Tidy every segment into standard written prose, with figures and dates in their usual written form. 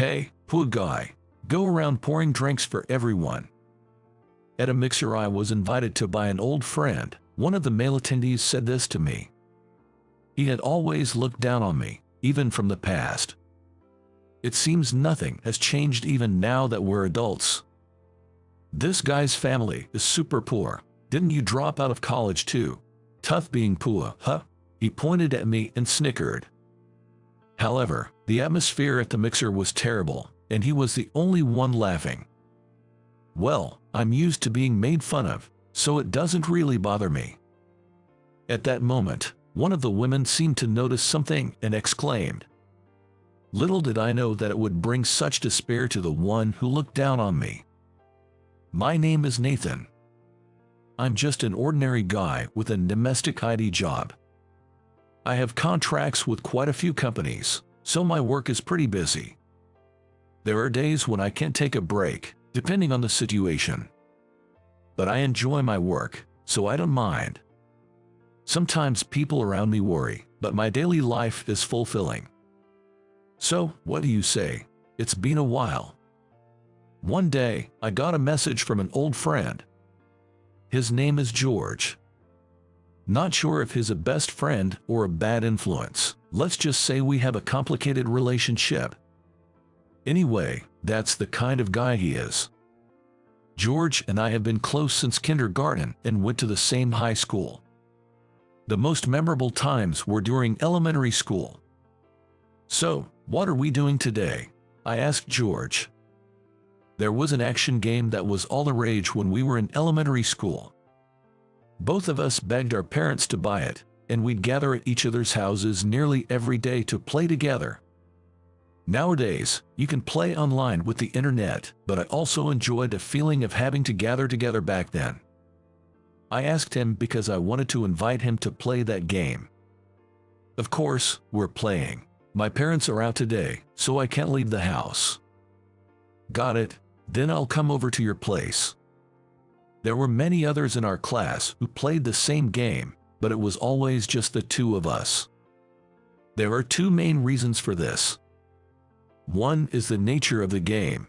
Hey, poor guy, go around pouring drinks for everyone. At a mixer I was invited to by an old friend. One of the male attendees said this to me. He had always looked down on me, even from the past. It seems nothing has changed even now that we're adults. This guy's family is super poor. Didn't you drop out of college too? Tough being poor, huh? He pointed at me and snickered. However, the atmosphere at the mixer was terrible, and he was the only one laughing. Well, I'm used to being made fun of, so it doesn't really bother me. At that moment, one of the women seemed to notice something and exclaimed, "Little did I know that it would bring such despair to the one who looked down on me. My name is Nathan. I'm just an ordinary guy with a domestic IT job. I have contracts with quite a few companies, so my work is pretty busy. There are days when I can't take a break, depending on the situation. But I enjoy my work, so I don't mind. Sometimes people around me worry, but my daily life is fulfilling. So, what do you say? It's been a while." One day, I got a message from an old friend. His name is George. Not sure if he's a best friend or a bad influence. Let's just say we have a complicated relationship. Anyway, that's the kind of guy he is. George and I have been close since kindergarten and went to the same high school. The most memorable times were during elementary school. "So, what are we doing today?" I asked George. There was an action game that was all the rage when we were in elementary school. Both of us begged our parents to buy it, and we'd gather at each other's houses nearly every day to play together. Nowadays, you can play online with the internet, but I also enjoyed the feeling of having to gather together back then. I asked him because I wanted to invite him to play that game. Of course, we're playing. My parents are out today, so I can't leave the house. Got it, then I'll come over to your place. There were many others in our class who played the same game, but it was always just the two of us. There are two main reasons for this. One is the nature of the game.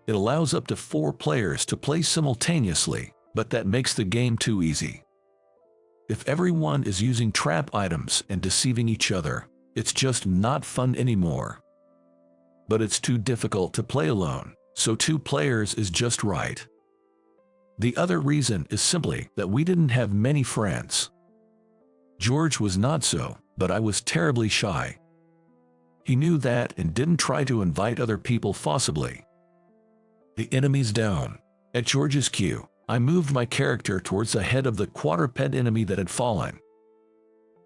It allows up to 4 players to play simultaneously, but that makes the game too easy. If everyone is using trap items and deceiving each other, it's just not fun anymore. But it's too difficult to play alone, so 2 players is just right. The other reason is simply that we didn't have many friends. George was not so, but I was terribly shy. He knew that and didn't try to invite other people forcibly. The enemy's down. At George's cue, I moved my character towards the head of the quadruped enemy that had fallen.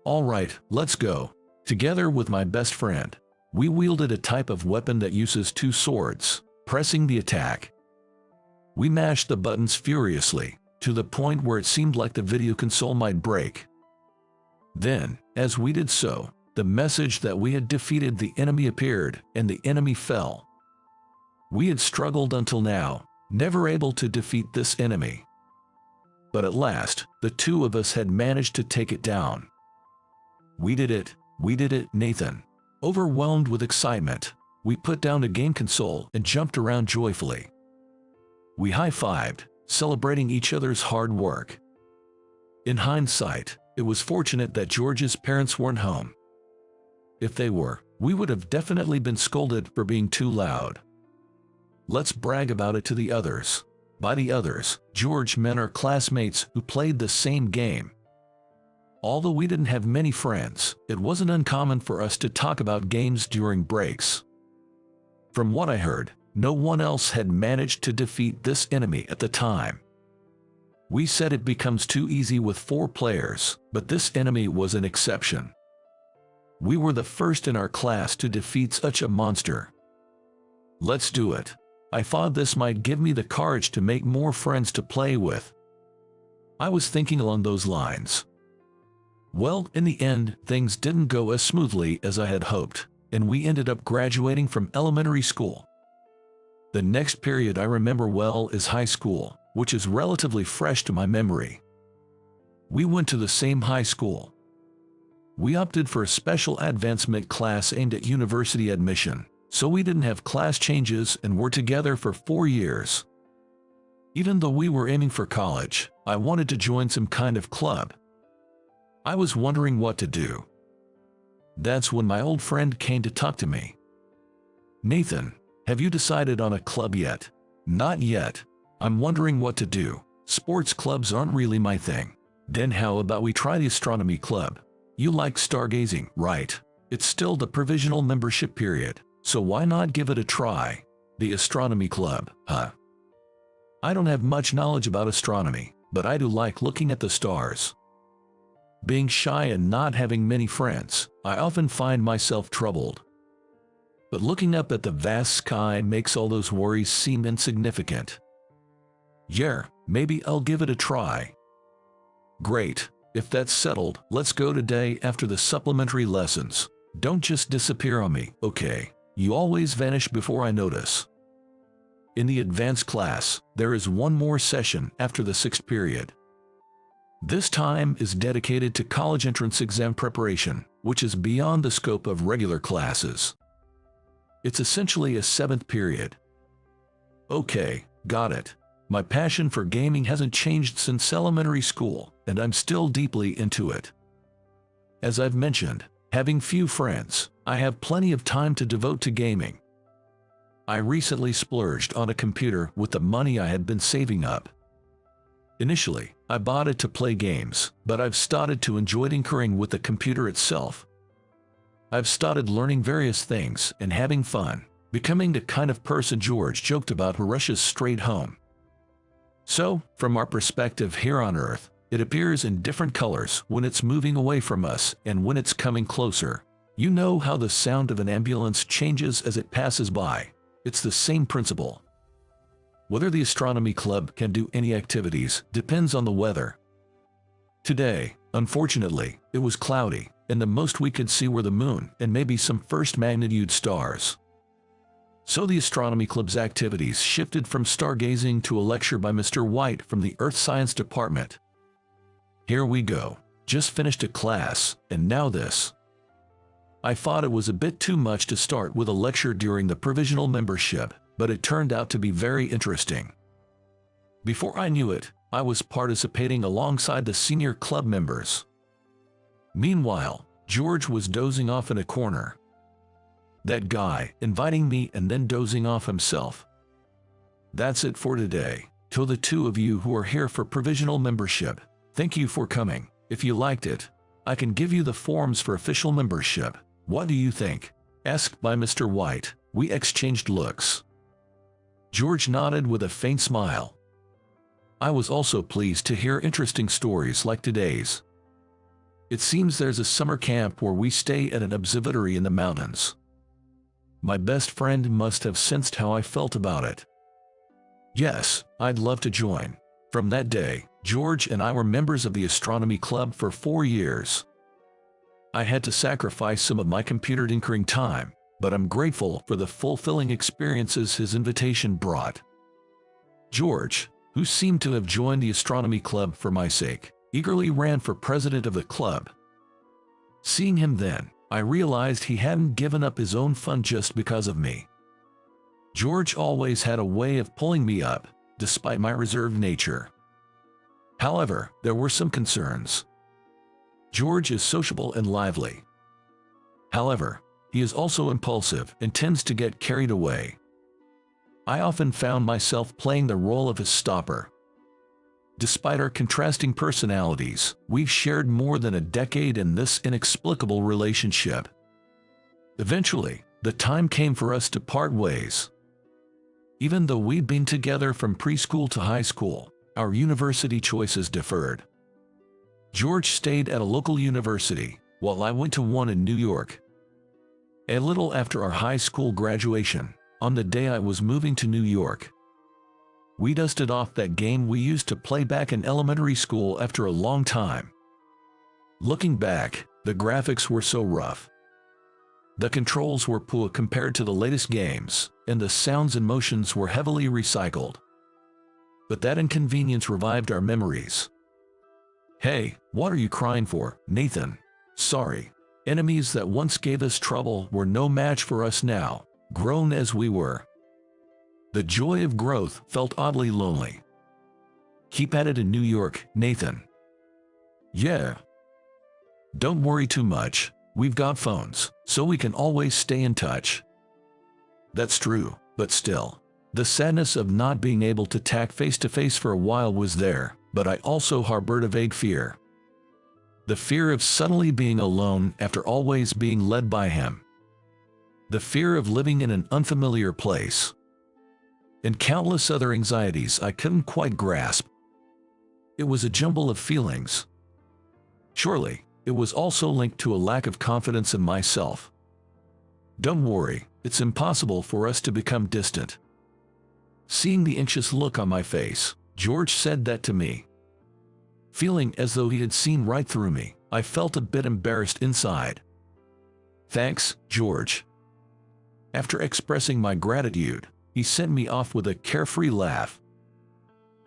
"Alright, let's go." Together with my best friend, we wielded a type of weapon that uses 2 swords, pressing the attack. We mashed the buttons furiously, to the point where it seemed like the video console might break. Then, as we did so, the message that we had defeated the enemy appeared, and the enemy fell. We had struggled until now, never able to defeat this enemy. But at last, the 2 of us had managed to take it down. We did it, Nathan. Overwhelmed with excitement, we put down the game console and jumped around joyfully. We high-fived, celebrating each other's hard work. In hindsight, it was fortunate that George's parents weren't home. If they were, we would have definitely been scolded for being too loud. Let's brag about it to the others. By the others, George meant our classmates who played the same game. Although we didn't have many friends, it wasn't uncommon for us to talk about games during breaks. From what I heard, no one else had managed to defeat this enemy at the time. We said it becomes too easy with 4 players, but this enemy was an exception. We were the first in our class to defeat such a monster. Let's do it. I thought this might give me the courage to make more friends to play with. I was thinking along those lines. Well, in the end, things didn't go as smoothly as I had hoped, and we ended up graduating from elementary school. The next period I remember well is high school, which is relatively fresh to my memory. We went to the same high school. We opted for a special advancement class aimed at university admission, so we didn't have class changes and were together for 4 years. Even though we were aiming for college, I wanted to join some kind of club. I was wondering what to do. That's when my old friend came to talk to me. "Nathan, have you decided on a club yet?" "Not yet. I'm wondering what to do. Sports clubs aren't really my thing." "Then how about we try the astronomy club? You like stargazing, right? It's still the provisional membership period, so why not give it a try?" "The astronomy club, huh? I don't have much knowledge about astronomy, but I do like looking at the stars. Being shy and not having many friends, I often find myself troubled. But looking up at the vast sky makes all those worries seem insignificant. Yeah, maybe I'll give it a try." "Great. If that's settled, let's go today after the supplementary lessons. Don't just disappear on me, okay? You always vanish before I notice." In the advanced class, there is one more session after the 6th period. This time is dedicated to college entrance exam preparation, which is beyond the scope of regular classes. It's essentially a 7th period. Okay, got it. My passion for gaming hasn't changed since elementary school, and I'm still deeply into it. As I've mentioned, having few friends, I have plenty of time to devote to gaming. I recently splurged on a computer with the money I had been saving up. Initially, I bought it to play games, but I've started to enjoy tinkering with the computer itself. I've started learning various things and having fun, becoming the kind of person George joked about who rushes straight home. So, from our perspective here on Earth, it appears in different colors when it's moving away from us and when it's coming closer. You know how the sound of an ambulance changes as it passes by. It's the same principle. Whether the astronomy club can do any activities depends on the weather. Today, unfortunately, it was cloudy, and the most we could see were the moon and maybe some first magnitude stars. So the astronomy club's activities shifted from stargazing to a lecture by Mr. White from the Earth Science Department. Here we go. Just finished a class, and now this. I thought it was a bit too much to start with a lecture during the provisional membership, but it turned out to be very interesting. Before I knew it, I was participating alongside the senior club members. Meanwhile, George was dozing off in a corner. That guy, inviting me and then dozing off himself. That's it for today. To the two of you who are here for provisional membership, thank you for coming. If you liked it, I can give you the forms for official membership. What do you think? Asked by Mr. White. We exchanged looks. George nodded with a faint smile. I was also pleased to hear interesting stories like today's. It seems there's a summer camp where we stay at an observatory in the mountains. My best friend must have sensed how I felt about it. Yes, I'd love to join. From that day, George and I were members of the astronomy club for 4 years. I had to sacrifice some of my computer tinkering time, but I'm grateful for the fulfilling experiences his invitation brought. George, who seemed to have joined the astronomy club for my sake, eagerly ran for president of the club. Seeing him then, I realized he hadn't given up his own fun just because of me. George always had a way of pulling me up, despite my reserved nature. However, there were some concerns. George is sociable and lively. However, he is also impulsive and tends to get carried away. I often found myself playing the role of his stopper. Despite our contrasting personalities, we've shared more than a decade in this inexplicable relationship. Eventually, the time came for us to part ways. Even though we'd been together from preschool to high school, our university choices differed. George stayed at a local university, while I went to one in New York. A little after our high school graduation, on the day I was moving to New York, we dusted off that game we used to play back in elementary school after a long time. Looking back, the graphics were so rough. The controls were poor compared to the latest games, and the sounds and motions were heavily recycled. But that inconvenience revived our memories. Hey, what are you crying for, Nathan? Sorry. Enemies that once gave us trouble were no match for us now. grown as we were. The joy of growth felt oddly lonely. Keep at it in New York, Nathan. Yeah. Don't worry too much, we've got phones, so we can always stay in touch. That's true, but still, the sadness of not being able to talk face to face for a while was there, but I also harbored a vague fear. The fear of suddenly being alone after always being led by him. The fear of living in an unfamiliar place. And countless other anxieties I couldn't quite grasp. It was a jumble of feelings. Surely, it was also linked to a lack of confidence in myself. Don't worry, it's impossible for us to become distant. Seeing the anxious look on my face, George said that to me. Feeling as though he had seen right through me, I felt a bit embarrassed inside. Thanks, George. After expressing my gratitude, he sent me off with a carefree laugh.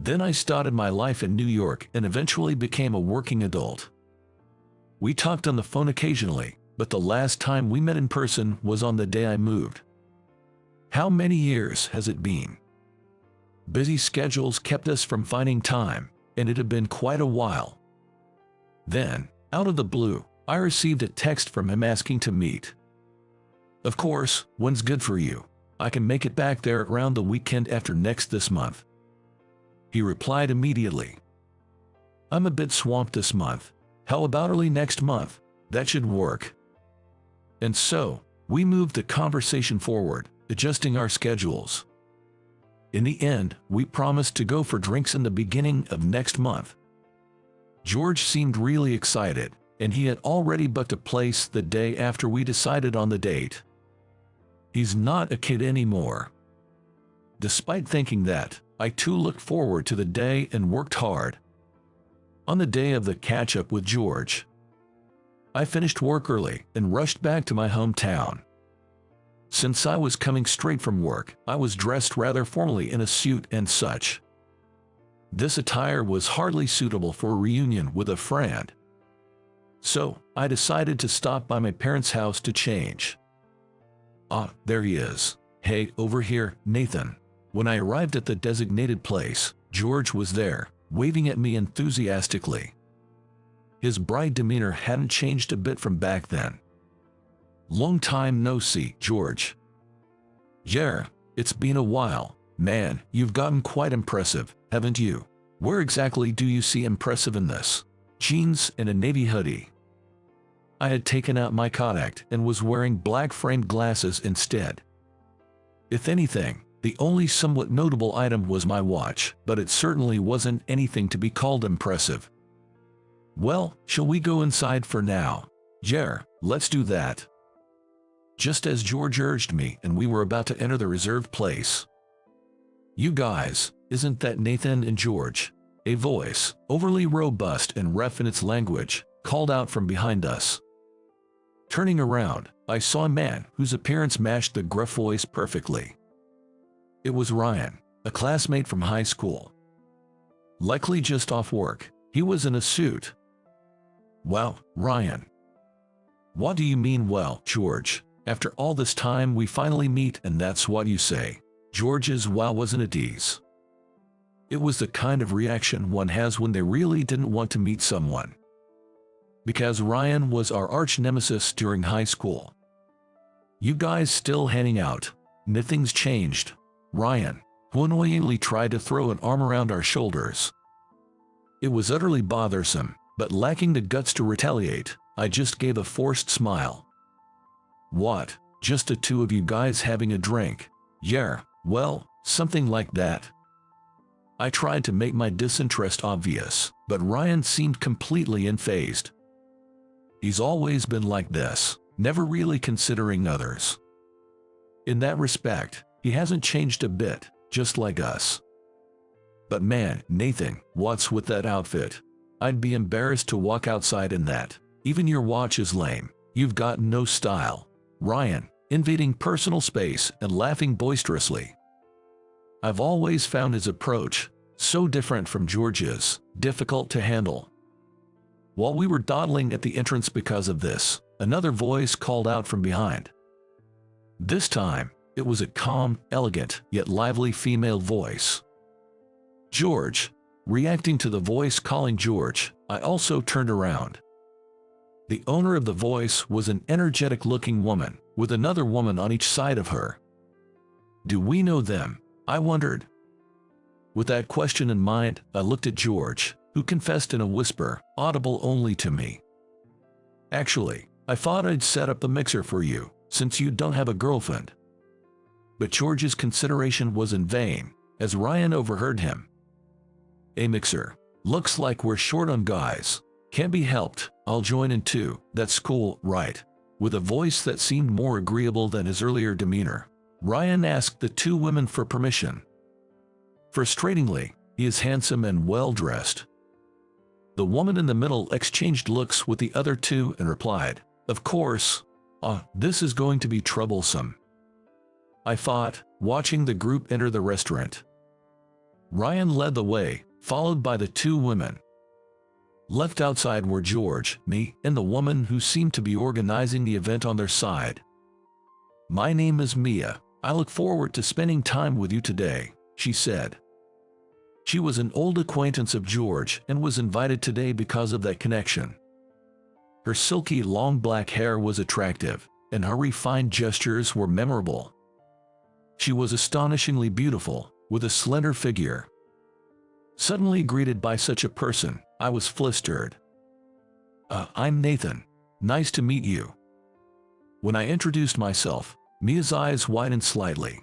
Then I started my life in New York and eventually became a working adult. We talked on the phone occasionally, but the last time we met in person was on the day I moved. How many years has it been? Busy schedules kept us from finding time, and it had been quite a while. Then, out of the blue, I received a text from him asking to meet. Of course, when's good for you? I can make it back there around the weekend after next this month. He replied immediately. I'm a bit swamped this month. How about early next month? That should work. And so, we moved the conversation forward, adjusting our schedules. In the end, we promised to go for drinks in the beginning of next month. George seemed really excited, and he had already booked a place the day after we decided on the date. He's not a kid anymore. Despite thinking that, I too looked forward to the day and worked hard. On the day of the catch-up with George, I finished work early and rushed back to my hometown. Since I was coming straight from work, I was dressed rather formally in a suit and such. This attire was hardly suitable for a reunion with a friend. So, I decided to stop by my parents' house to change. Ah, there he is. Hey, over here, Nathan. When I arrived at the designated place, George was there, waving at me enthusiastically. His bright demeanor hadn't changed a bit from back then. Long time no see, George. Yeah, it's been a while. Man, you've gotten quite impressive, haven't you? Where exactly do you see impressive in this? Jeans and a navy hoodie. I had taken out my contact and was wearing black framed glasses instead. If anything, the only somewhat notable item was my watch, but it certainly wasn't anything to be called impressive. Well, shall we go inside for now? Yeah, let's do that. Just as George urged me and we were about to enter the reserved place. You guys, isn't that Nathan and George? A voice, overly robust and rough in its language, called out from behind us. Turning around, I saw a man whose appearance matched the gruff voice perfectly. It was Ryan, a classmate from high school. Likely just off work, he was in a suit. Well, Ryan. What do you mean, well, George? After all this time we finally meet and that's what you say. George's wow wasn't at ease. It was the kind of reaction one has when they really didn't want to meet someone. Because Ryan was our arch nemesis during high school. You guys still hanging out? Nothing's changed. Ryan, who annoyingly tried to throw an arm around our shoulders. It was utterly bothersome, but lacking the guts to retaliate, I just gave a forced smile. What, just the two of you guys having a drink? Yeah, well, something like that. I tried to make my disinterest obvious, but Ryan seemed completely unfazed. He's always been like this, never really considering others. In that respect, he hasn't changed a bit, just like us. But man, Nathan, what's with that outfit? I'd be embarrassed to walk outside in that. Even your watch is lame. You've got no style. Ryan, invading personal space and laughing boisterously. I've always found his approach, so different from George's, difficult to handle. While we were dawdling at the entrance because of this, another voice called out from behind. This time, It was a calm, elegant, yet lively female voice. George. Reacting to the voice calling George, I also turned around. The owner of the voice was an energetic-looking woman, with another woman on each side of her. Do we know them? I wondered. With that question in mind, I looked at George, who confessed in a whisper, audible only to me. Actually, I thought I'd set up the mixer for you, since you don't have a girlfriend. But George's consideration was in vain, as Ryan overheard him. A mixer. Looks like we're short on guys. Can't be helped, I'll join in too, that's cool, right? With a voice that seemed more agreeable than his earlier demeanor, Ryan asked the two women for permission. Frustratingly, he is handsome and well-dressed. The woman in the middle exchanged looks with the other two and replied, of course. This is going to be troublesome, I thought, watching the group enter the restaurant. Ryan led the way, followed by the two women. Left outside were George, me, and the woman who seemed to be organizing the event on their side. My name is Mia. I look forward to spending time with you today, she said. She was an old acquaintance of George and was invited today because of that connection. Her silky long black hair was attractive, and her refined gestures were memorable. She was astonishingly beautiful, with a slender figure. Suddenly greeted by such a person, I was flustered. I'm Nathan. Nice to meet you. When I introduced myself, Mia's eyes widened slightly.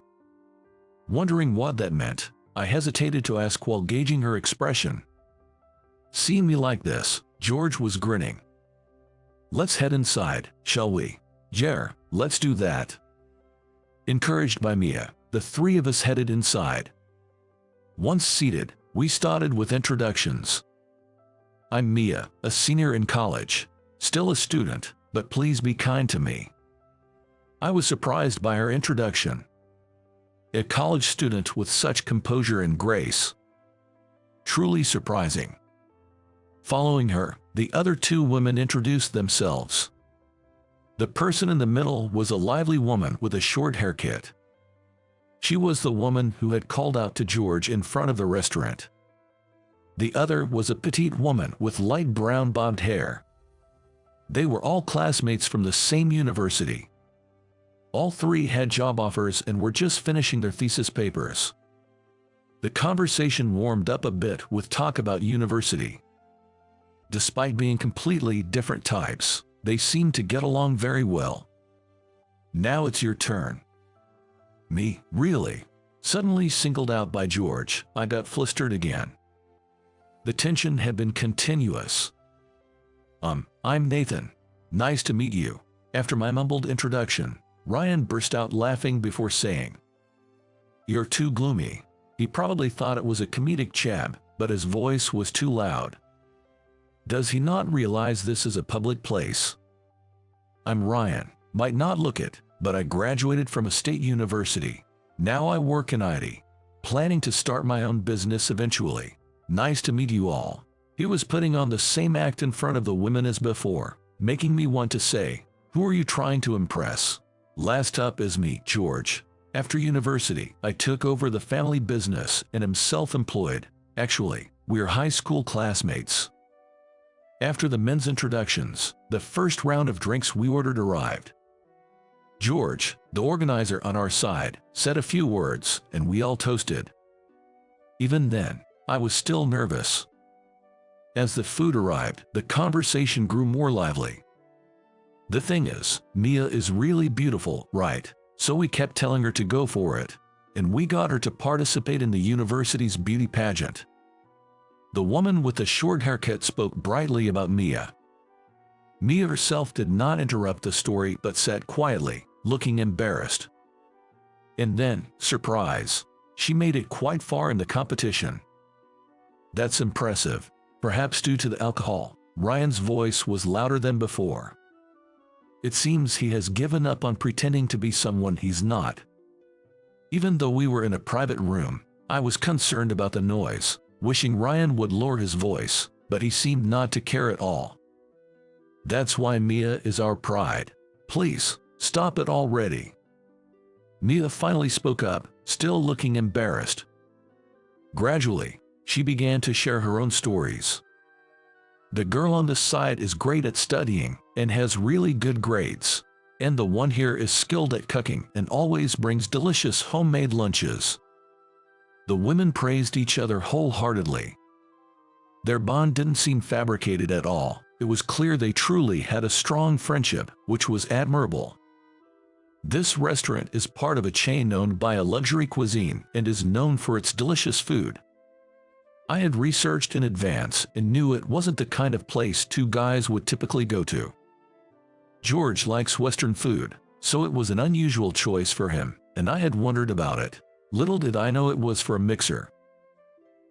Wondering what that meant, I hesitated to ask while gauging her expression. Seeing me like this, George was grinning. Let's head inside, shall we? Yeah, let's do that. Encouraged by Mia, the three of us headed inside. Once seated, we started with introductions. I'm Mia, a senior in college. Still a student, but please be kind to me. I was surprised by her introduction. A college student with such composure and grace. Truly surprising. Following her, the other two women introduced themselves. The person in the middle was a lively woman with a short haircut. She was the woman who had called out to George in front of the restaurant. The other was a petite woman with light brown bobbed hair. They were all classmates from the same university. All three had job offers and were just finishing their thesis papers. The conversation warmed up a bit with talk about university. Despite being completely different types, they seemed to get along very well. Now it's your turn. Me, really? Suddenly singled out by George, I got flustered again. The tension had been continuous. I'm Nathan. Nice to meet you. After my mumbled introduction, Ryan burst out laughing before saying, You're too gloomy. He probably thought it was a comedic jab, but his voice was too loud. Does he not realize this is a public place? I'm Ryan. Might not look it, but I graduated from a state university. Now I work in IT. Planning to start my own business eventually. Nice to meet you all. He was putting on the same act in front of the women as before, making me want to say, Who are you trying to impress? Last up is me, George. After university, I took over the family business and am self-employed. Actually, we're high school classmates. After the men's introductions, the first round of drinks we ordered arrived. George, the organizer on our side, said a few words, and we all toasted. Even then, I was still nervous. As the food arrived, the conversation grew more lively. The thing is, Mia is really beautiful, right? So we kept telling her to go for it, and we got her to participate in the university's beauty pageant. The woman with the short haircut spoke brightly about Mia. Mia herself did not interrupt the story but sat quietly, looking embarrassed. And then, surprise, she made it quite far in the competition. That's impressive. Perhaps due to the alcohol, Ryan's voice was louder than before. It seems he has given up on pretending to be someone he's not. Even though we were in a private room, I was concerned about the noise, wishing Ryan would lower his voice, but he seemed not to care at all. That's why Mia is our pride. Please, stop it already. Mia finally spoke up, still looking embarrassed. Gradually, she began to share her own stories. The girl on the side is great at studying and has really good grades. And the one here is skilled at cooking and always brings delicious homemade lunches. The women praised each other wholeheartedly. Their bond didn't seem fabricated at all. It was clear they truly had a strong friendship, which was admirable. This restaurant is part of a chain owned by a luxury cuisine and is known for its delicious food. I had researched in advance and knew it wasn't the kind of place two guys would typically go to. George likes Western food, so it was an unusual choice for him, and I had wondered about it. Little did I know it was for a mixer.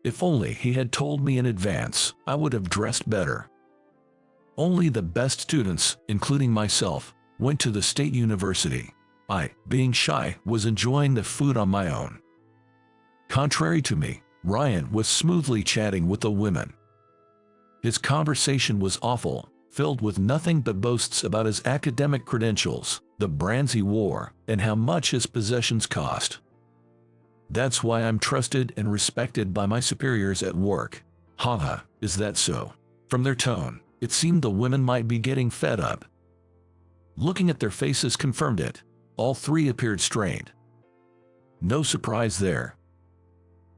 If only he had told me in advance, I would have dressed better. Only the best students, including myself, went to the state university. I, being shy, was enjoying the food on my own. Contrary to me, Ryan was smoothly chatting with the women. His conversation was awful, filled with nothing but boasts about his academic credentials, the brands he wore, and how much his possessions cost. That's why I'm trusted and respected by my superiors at work. Haha, is that so? From their tone, it seemed the women might be getting fed up. Looking at their faces confirmed it. All three appeared strained. No surprise there.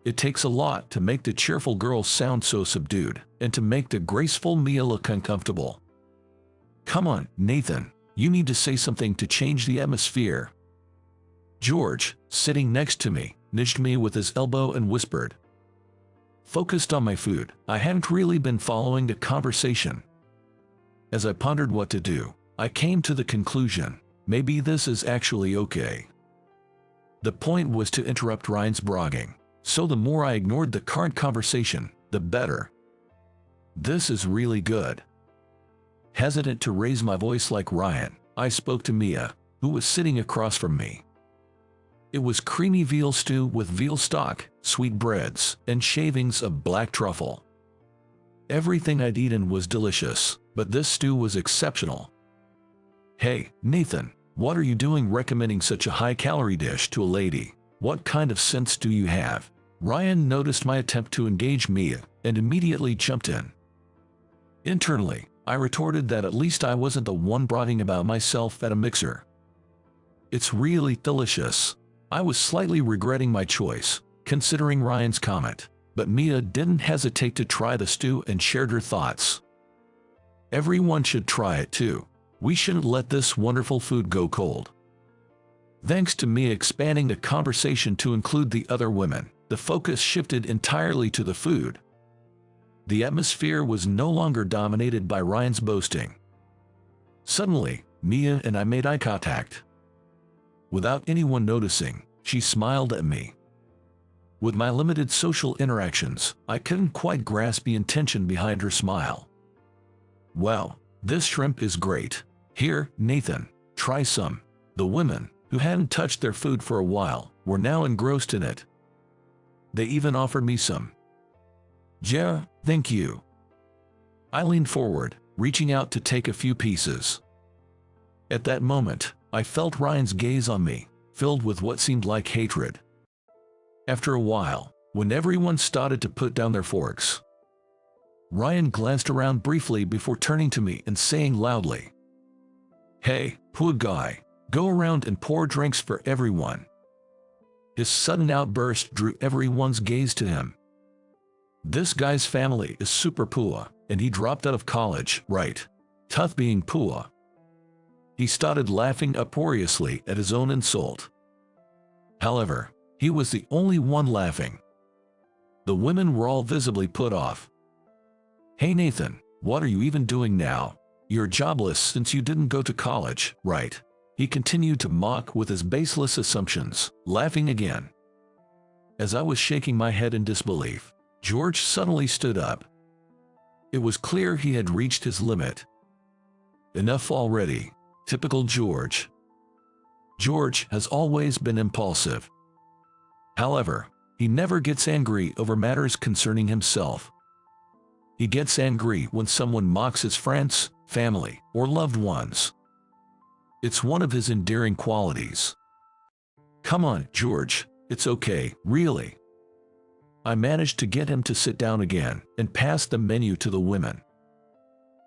It takes a lot to make the cheerful girls sound so subdued, and to make the graceful Mia look uncomfortable. Come on, Nathan, you need to say something to change the atmosphere. George, sitting next to me, nudged me with his elbow and whispered. Focused on my food, I hadn't really been following the conversation. As I pondered what to do, I came to the conclusion, maybe this is actually okay. The point was to interrupt Ryan's bragging, so the more I ignored the current conversation, the better. This is really good. Hesitant to raise my voice like Ryan, I spoke to Mia, who was sitting across from me. It was creamy veal stew with veal stock, sweetbreads, and shavings of black truffle. Everything I'd eaten was delicious, but this stew was exceptional. Hey, Nathan, what are you doing recommending such a high-calorie dish to a lady? What kind of sense do you have? Ryan noticed my attempt to engage Mia and immediately jumped in. Internally, I retorted that at least I wasn't the one bragging about myself at a mixer. It's really delicious. I was slightly regretting my choice, considering Ryan's comment, but Mia didn't hesitate to try the stew and shared her thoughts. Everyone should try it too. We shouldn't let this wonderful food go cold. Thanks to Mia expanding the conversation to include the other women, the focus shifted entirely to the food. The atmosphere was no longer dominated by Ryan's boasting. Suddenly, Mia and I made eye contact. Without anyone noticing, she smiled at me. With my limited social interactions, I couldn't quite grasp the intention behind her smile. Wow, this shrimp is great. Here, Nathan, try some. The women, who hadn't touched their food for a while, were now engrossed in it. They even offered me some. Yeah, thank you. I leaned forward, reaching out to take a few pieces. At that moment, I felt Ryan's gaze on me, filled with what seemed like hatred. After a while, when everyone started to put down their forks, Ryan glanced around briefly before turning to me and saying loudly, "Hey, poor guy, go around and pour drinks for everyone." His sudden outburst drew everyone's gaze to him. This guy's family is super poor, and he dropped out of college, right? Tough being poor. He started laughing uproariously at his own insult. However, he was the only one laughing. The women were all visibly put off. "Hey Nathan, what are you even doing now? You're jobless since you didn't go to college, right?" He continued to mock with his baseless assumptions, laughing again. As I was shaking my head in disbelief, George suddenly stood up. It was clear he had reached his limit. Enough already. Typical George. George has always been impulsive. However, he never gets angry over matters concerning himself. He gets angry when someone mocks his friends, family, or loved ones. It's one of his endearing qualities. Come on, George, it's okay, really. I managed to get him to sit down again and pass the menu to the women.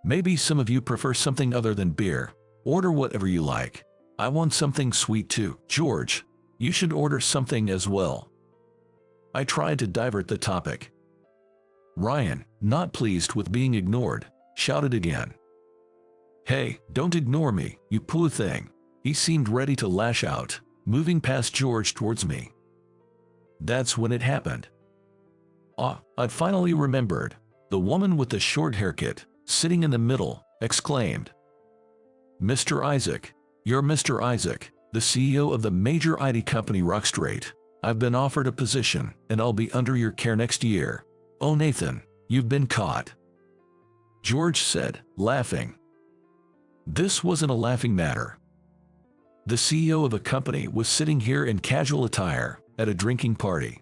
Maybe some of you prefer something other than beer. Order whatever you like. I want something sweet too. George, you should order something as well. I tried to divert the topic. Ryan, not pleased with being ignored, shouted again. Hey, don't ignore me, you poor thing. He seemed ready to lash out, moving past George towards me. That's when it happened. I finally remembered. The woman with the short haircut, sitting in the middle, exclaimed, Mr. Isaac, you're Mr. Isaac, the CEO of the major IT company Rockstraight. I've been offered a position, and I'll be under your care next year. Oh Nathan, you've been caught. George said, laughing. This wasn't a laughing matter. The CEO of a company was sitting here in casual attire at a drinking party,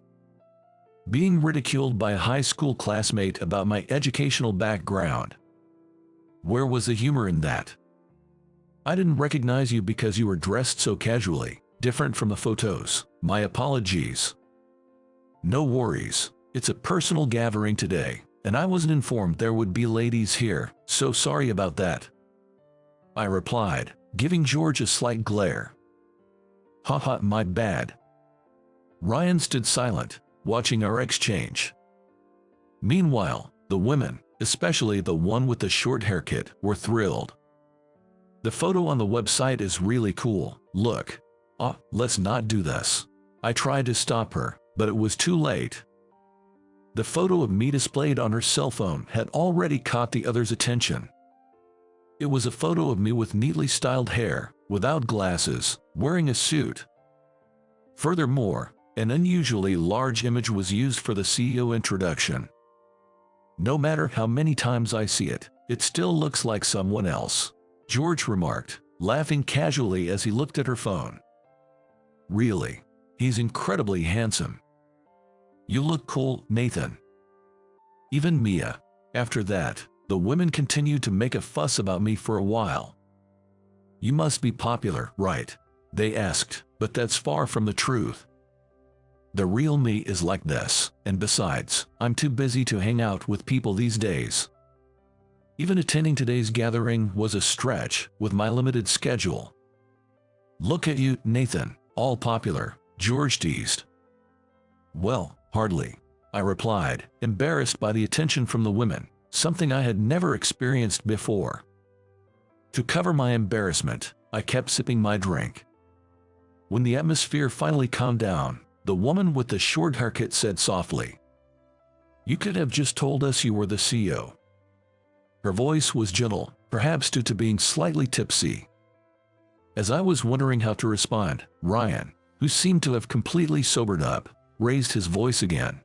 being ridiculed by a high school classmate about my educational background. Where was the humor in that? I didn't recognize you because you were dressed so casually, different from the photos. My apologies. No worries, it's a personal gathering today, and I wasn't informed there would be ladies here, so sorry about that. I replied, giving George a slight glare. Haha, my bad. Ryan stood silent, watching our exchange. Meanwhile, the women, especially the one with the short haircut, were thrilled. The photo on the website is really cool, look. Let's not do this. I tried to stop her, but it was too late. The photo of me displayed on her cell phone had already caught the others' attention. It was a photo of me with neatly styled hair, without glasses, wearing a suit. Furthermore, an unusually large image was used for the CEO introduction. No matter how many times I see it, it still looks like someone else, George remarked, laughing casually as he looked at her phone. Really, he's incredibly handsome. You look cool, Nathan. Even Mia. After that, the women continued to make a fuss about me for a while. You must be popular, right? They asked, but that's far from the truth. The real me is like this, and besides, I'm too busy to hang out with people these days. Even attending today's gathering was a stretch with my limited schedule. Look at you, Nathan, all popular, George teased. Well, hardly, I replied, embarrassed by the attention from the women, something I had never experienced before. To cover my embarrassment, I kept sipping my drink. When the atmosphere finally calmed down, the woman with the short haircut said softly, You could have just told us you were the CEO. Her voice was gentle, perhaps due to being slightly tipsy. As I was wondering how to respond, Ryan, who seemed to have completely sobered up, raised his voice again.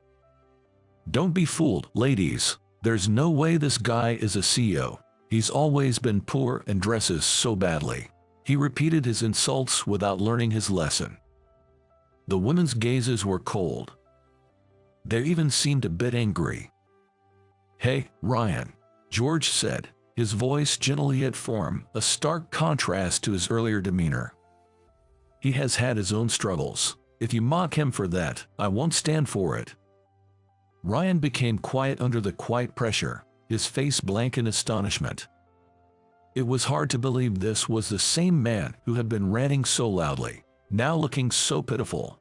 Don't be fooled, ladies. There's no way this guy is a CEO. He's always been poor and dresses so badly. He repeated his insults without learning his lesson. The women's gazes were cold. They even seemed a bit angry. Hey, Ryan, George said, his voice gentle yet firm, a stark contrast to his earlier demeanor. He has had his own struggles. If you mock him for that, I won't stand for it. Ryan became quiet under the quiet pressure, his face blank in astonishment. It was hard to believe this was the same man who had been ranting so loudly, now looking so pitiful.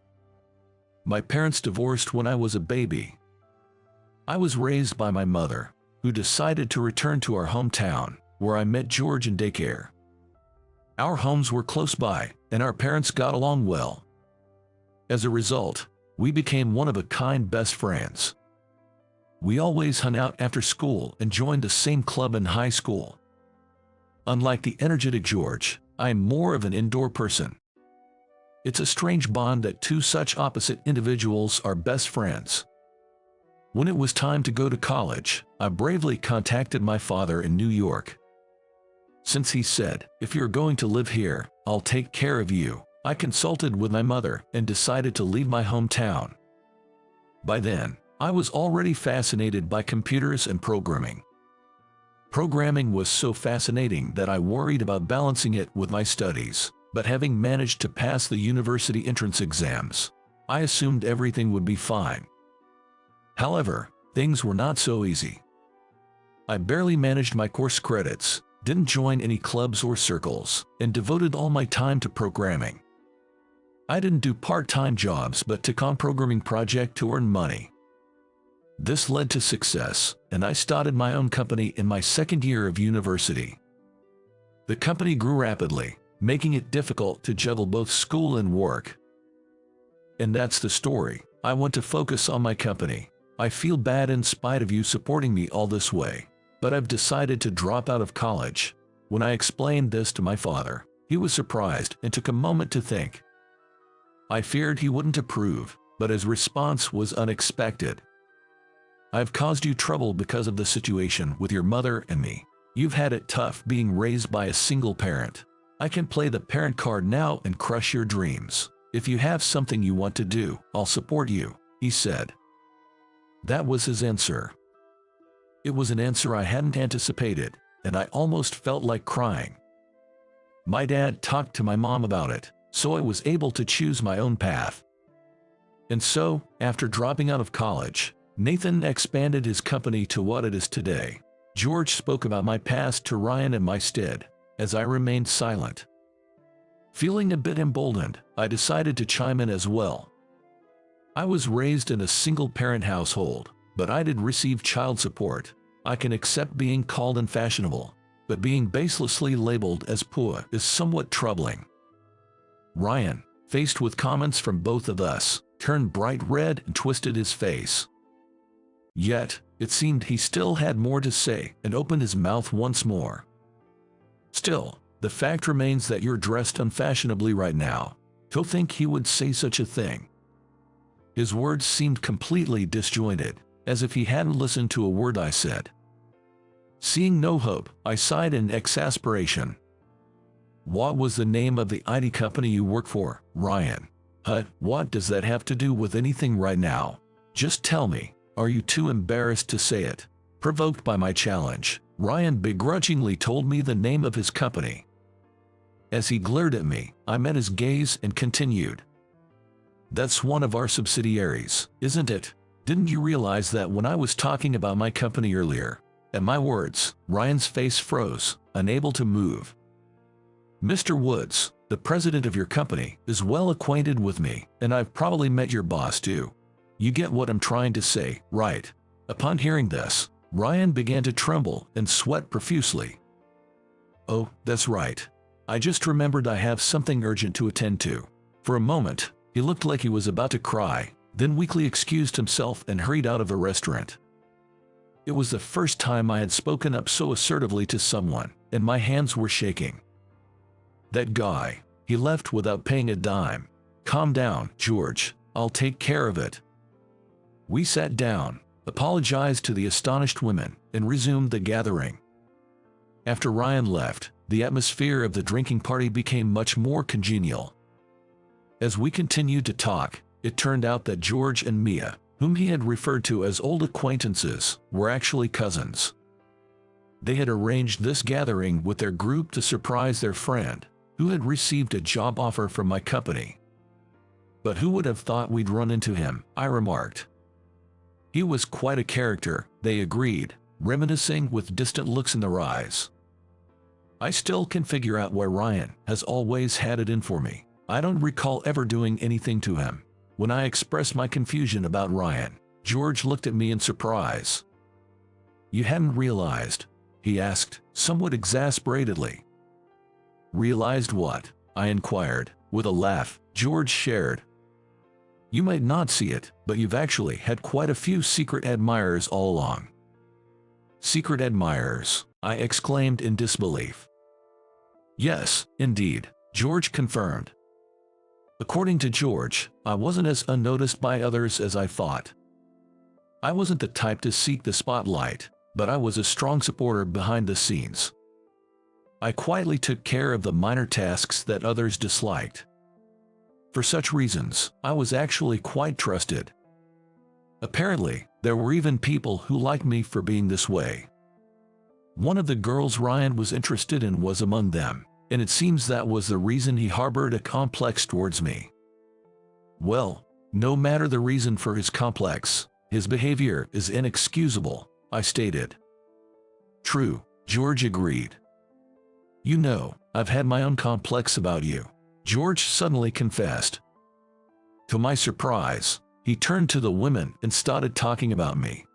My parents divorced when I was a baby. I was raised by my mother, who decided to return to our hometown, where I met George in daycare. Our homes were close by, and our parents got along well. As a result, we became one-of-a-kind best friends. We always hung out after school and joined the same club in high school. Unlike the energetic George, I am more of an indoor person. It's a strange bond that two such opposite individuals are best friends. When it was time to go to college, I bravely contacted my father in New York. Since he said, if you're going to live here, I'll take care of you, I consulted with my mother and decided to leave my hometown. By then, I was already fascinated by computers and programming. Programming was so fascinating that I worried about balancing it with my studies. But having managed to pass the university entrance exams, I assumed everything would be fine. However, things were not so easy. I barely managed my course credits, didn't join any clubs or circles, and devoted all my time to programming. I didn't do part-time jobs but took on programming project to earn money. This led to success, and I started my own company in my second year of university. The company grew rapidly, making it difficult to juggle both school and work. And that's the story. I want to focus on my company. I feel bad in spite of you supporting me all this way, but I've decided to drop out of college. When I explained this to my father, he was surprised and took a moment to think. I feared he wouldn't approve, but his response was unexpected. I've caused you trouble because of the situation with your mother and me. You've had it tough being raised by a single parent. I can play the parent card now and crush your dreams. If you have something you want to do, I'll support you, he said. That was his answer. It was an answer I hadn't anticipated, and I almost felt like crying. My dad talked to my mom about it, so I was able to choose my own path. And so, after dropping out of college, Nathan expanded his company to what it is today. George spoke about my past to Ryan in my stead, as I remained silent. Feeling a bit emboldened, I decided to chime in as well. I was raised in a single-parent household, but I did receive child support. I can accept being called unfashionable, but being baselessly labeled as poor is somewhat troubling. Ryan, faced with comments from both of us, turned bright red and twisted his face. Yet, it seemed he still had more to say and opened his mouth once more. Still, the fact remains that you're dressed unfashionably right now. To think he would say such a thing. His words seemed completely disjointed, as if he hadn't listened to a word I said. Seeing no hope, I sighed in exasperation. What was the name of the IT company you work for, Ryan? What does that have to do with anything right now? Just tell me, are you too embarrassed to say it? Provoked by my challenge, Ryan begrudgingly told me the name of his company. As he glared at me, I met his gaze and continued. That's one of our subsidiaries, isn't it? Didn't you realize that when I was talking about my company earlier? At my words, Ryan's face froze, unable to move. Mr. Woods, the president of your company, is well acquainted with me, and I've probably met your boss too. You get what I'm trying to say, right? Upon hearing this, Ryan began to tremble and sweat profusely. Oh, that's right. I just remembered I have something urgent to attend to. For a moment, he looked like he was about to cry, then weakly excused himself and hurried out of the restaurant. It was the first time I had spoken up so assertively to someone, and my hands were shaking. That guy, he left without paying a dime. Calm down, George, I'll take care of it. We sat down, apologized to the astonished women, and resumed the gathering. After Ryan left, the atmosphere of the drinking party became much more congenial. As we continued to talk, it turned out that George and Mia, whom he had referred to as old acquaintances, were actually cousins. They had arranged this gathering with their group to surprise their friend, who had received a job offer from my company. But who would have thought we'd run into him, I remarked. He was quite a character, they agreed, reminiscing with distant looks in their eyes. I still can figure out why Ryan has always had it in for me. I don't recall ever doing anything to him. When I expressed my confusion about Ryan, George looked at me in surprise. You hadn't realized? He asked, somewhat exasperatedly. Realized what? I inquired, with a laugh George shared. You might not see it, but you've actually had quite a few secret admirers all along. Secret admirers, I exclaimed in disbelief. Yes, indeed, George confirmed. According to George, I wasn't as unnoticed by others as I thought. I wasn't the type to seek the spotlight, but I was a strong supporter behind the scenes. I quietly took care of the minor tasks that others disliked. For such reasons, I was actually quite trusted. Apparently, there were even people who liked me for being this way. One of the girls Ryan was interested in was among them, and it seems that was the reason he harbored a complex towards me. Well, no matter the reason for his complex, his behavior is inexcusable, I stated. True, George agreed. You know, I've had my own complex about you, George suddenly confessed. To my surprise, he turned to the women and started talking about me.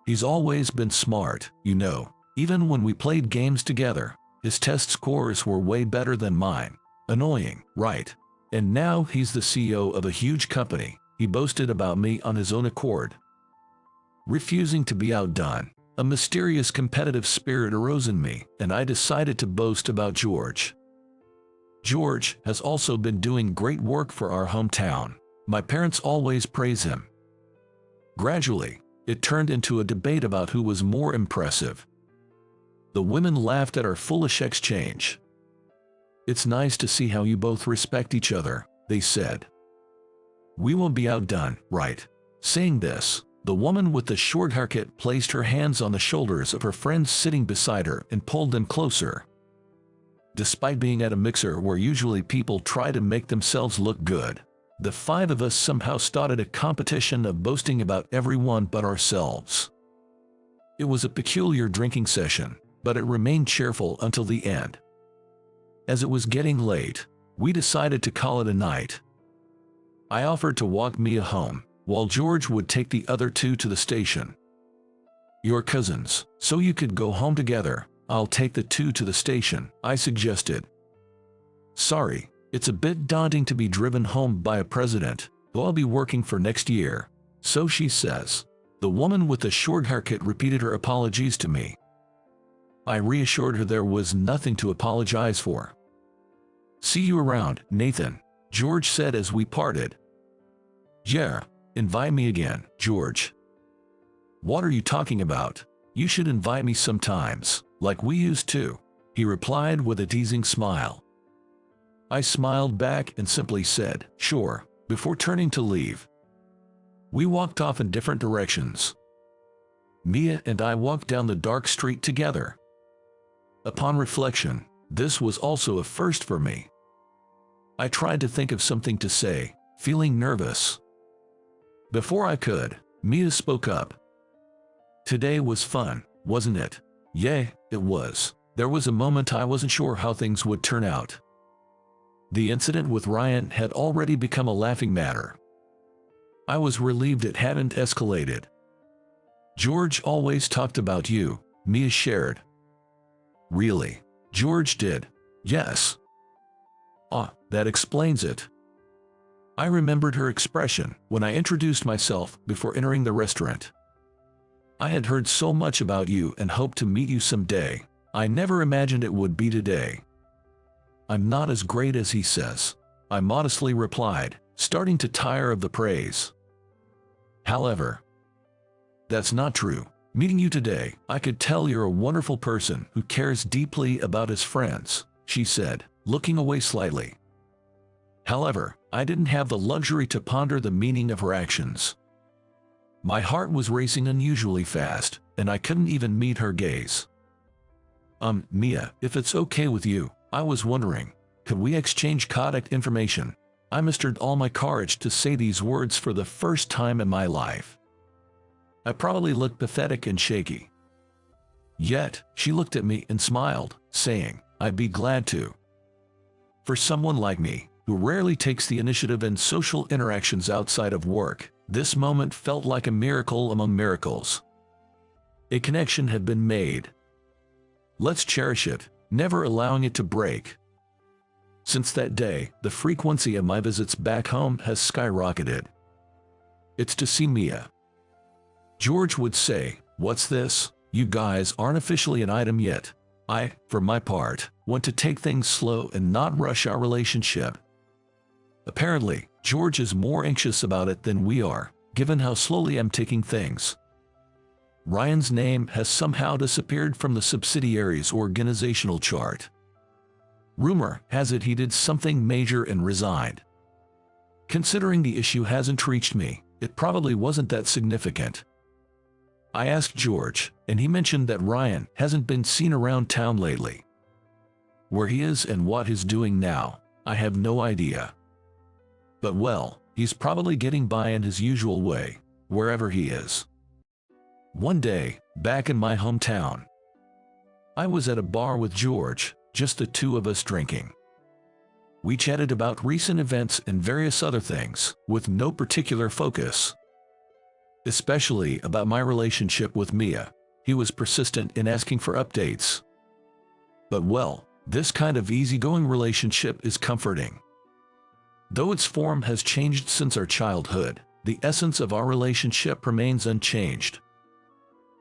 He's always been smart, you know, even when we played games together, his test scores were way better than mine. Annoying, right? And now he's the CEO of a huge company, he boasted about me on his own accord. Refusing to be outdone, a mysterious competitive spirit arose in me, and I decided to boast about George. George has also been doing great work for our hometown. My parents always praise him. Gradually, it turned into a debate about who was more impressive. The women laughed at our foolish exchange. It's nice to see how you both respect each other, they said. We won't be outdone, right? Saying this, the woman with the short haircut placed her hands on the shoulders of her friends sitting beside her and pulled them closer. Despite being at a mixer where usually people try to make themselves look good, the five of us somehow started a competition of boasting about everyone but ourselves. It was a peculiar drinking session, but it remained cheerful until the end. As it was getting late, we decided to call it a night. I offered to walk Mia home, while George would take the other two to the station. You're cousins, so you could go home together. I'll take the two to the station, I suggested. Sorry, it's a bit daunting to be driven home by a president, who I'll be working for next year, so she says. The woman with the short haircut repeated her apologies to me. I reassured her there was nothing to apologize for. See you around, Nathan, George said as we parted. Yeah, invite me again, George. What are you talking about? You should invite me sometimes, like we used to, he replied with a teasing smile. I smiled back and simply said, sure, before turning to leave. We walked off in different directions. Mia and I walked down the dark street together. Upon reflection, this was also a first for me. I tried to think of something to say, feeling nervous. Before I could, Mia spoke up. Today was fun, wasn't it? Yeah, it was. There was a moment I wasn't sure how things would turn out. The incident with Ryan had already become a laughing matter. I was relieved it hadn't escalated. George always talked about you, Mia shared. Really? George did? Yes. Ah, that explains it. I remembered her expression when I introduced myself before entering the restaurant. I had heard so much about you and hoped to meet you someday. I never imagined it would be today. I'm not as great as he says, I modestly replied, starting to tire of the praise. However, that's not true. Meeting you today, I could tell you're a wonderful person who cares deeply about his friends, she said, looking away slightly. However, I didn't have the luxury to ponder the meaning of her actions. My heart was racing unusually fast, and I couldn't even meet her gaze. Mia, if it's okay with you, I was wondering, could we exchange contact information? I mustered all my courage to say these words for the first time in my life. I probably looked pathetic and shaky. Yet, she looked at me and smiled, saying, I'd be glad to. For someone like me, who rarely takes the initiative in social interactions outside of work, this moment felt like a miracle among miracles. A connection had been made. Let's cherish it, never allowing it to break. Since that day, the frequency of my visits back home has skyrocketed. It's to see Mia. George would say, what's this? You guys aren't officially an item yet. I, for my part, want to take things slow and not rush our relationship. Apparently, George is more anxious about it than we are, given how slowly I'm taking things. Ryan's name has somehow disappeared from the subsidiary's organizational chart. Rumor has it he did something major and resigned. Considering the issue hasn't reached me, it probably wasn't that significant. I asked George, and he mentioned that Ryan hasn't been seen around town lately. Where he is and what he's doing now, I have no idea. But well, he's probably getting by in his usual way, wherever he is. One day, back in my hometown, I was at a bar with George, just the two of us drinking. We chatted about recent events and various other things, with no particular focus. Especially about my relationship with Mia. He was persistent in asking for updates. But well, this kind of easygoing relationship is comforting. Though its form has changed since our childhood, the essence of our relationship remains unchanged.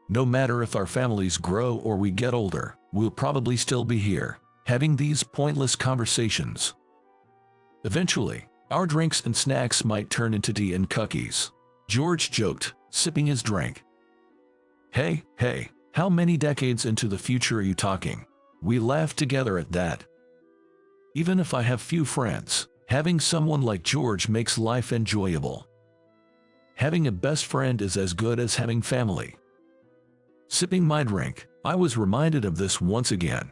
No matter if our families grow or we get older, we'll probably still be here, having these pointless conversations. Eventually, our drinks and snacks might turn into tea and cookies. George joked, sipping his drink. Hey, how many decades into the future are you talking? We laughed together at that. Even if I have few friends, having someone like George makes life enjoyable. Having a best friend is as good as having family. Sipping my drink, I was reminded of this once again.